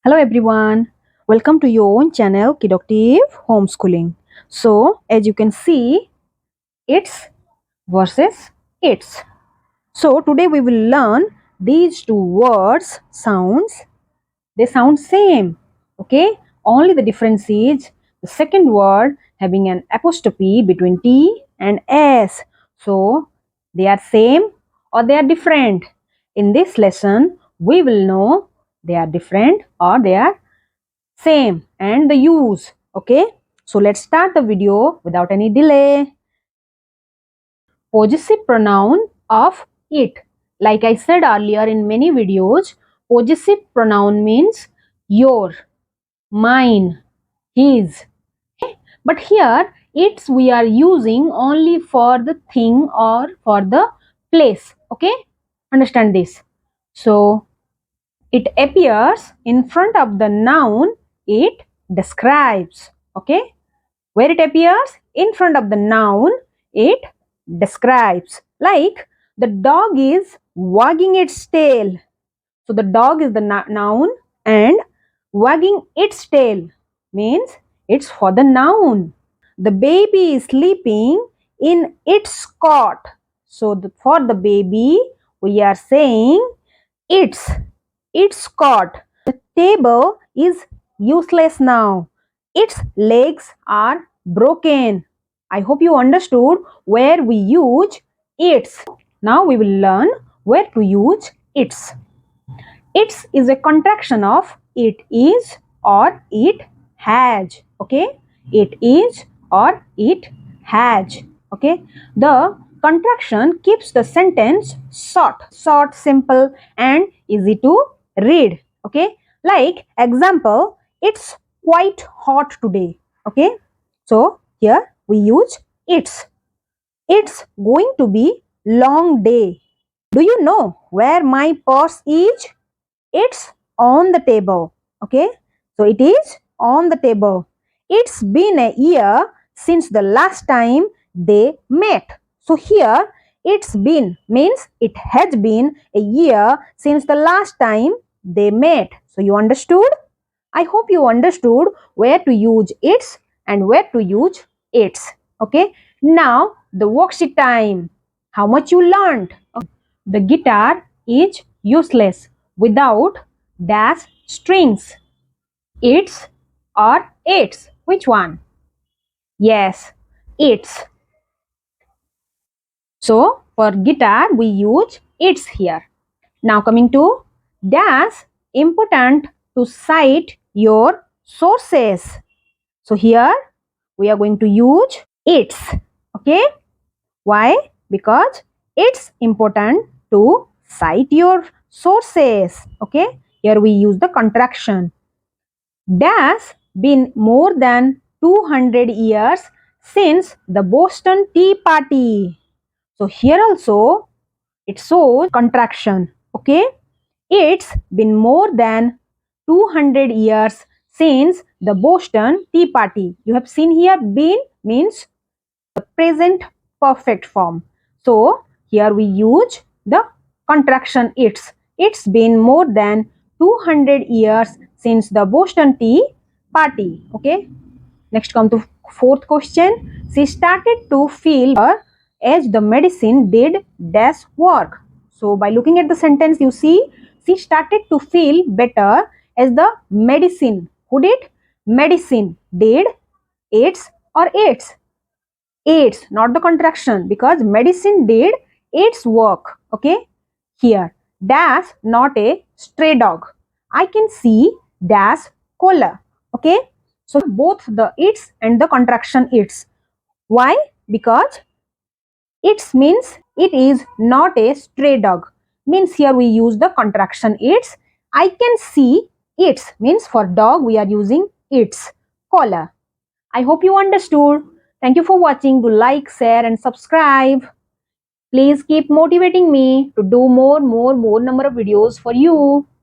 Hello everyone, welcome to your own channel Kidoctive Homeschooling. So as you can see, it's versus its. So today we will learn these two words sounds. They sound same, okay? Only the difference is the second word having an apostrophe between T and S. So they are same or they are different. In this lesson, we will know they are different or they are same and the use. Okay, so let's start the video without any delay. Possessive pronoun of it. Like I said earlier in many videos, possessive pronoun means your, mine, his. But here it's we are using only for the thing or for the place. Okay, understand this. So it appears in front of the noun it describes. Okay, where it appears in front of the noun it describes. Like the dog is wagging its tail. So the dog is the noun and wagging its tail means it's for the noun. The baby is sleeping in its cot. So for the baby we are saying its cot. The table is useless now. Its legs are broken. I hope you understood where we use its. Now we will learn where to use its. Its is a contraction of it is or it has. Okay? It is or it has. Okay? The contraction keeps the sentence short, simple, and easy to read. Okay? Like example, it's quite hot today. Okay? So here we use it's. It's going to be long day. Do you know where my purse is? It's on the table. Okay, so it is on the table. It's been a year since the last time they met. So here it's been means it has been a year since the last time they met. So you understood? I hope you understood where to use its and where to use its. Okay, now the worksheet time. How much you learned? The guitar is useless without dash strings. It's or its. Which one? Yes, it's. So for guitar we use it's here. Now coming to dash, important to cite your sources. So here we are going to use it's. Okay. Why? Because it's important to cite your sources. Okay. Here we use the contraction. Dash been more than 200 years since the Boston Tea Party. So here also it shows contraction. Okay. It's been more than 200 years since the Boston Tea Party. You have seen here been means the present perfect form. So here we use the contraction it's. It's been more than 200 years since the Boston Tea Party. Okay. Next come to fourth question. She started to feel better as the medicine did dash work. So by looking at the sentence you see she started to feel better as the medicine. Who did? Medicine did its or its aids, not the contraction, because medicine did its work. Okay, here dash not a stray dog. I can see dash collar. Okay, so both the its and the contraction its. Why? Because its means it is not a stray dog. Means here we use the contraction its. I can see its means for dog we are using its collar. I hope you understood. Thank you for watching. Do like, share and subscribe. Please keep motivating me to do more number of videos for you.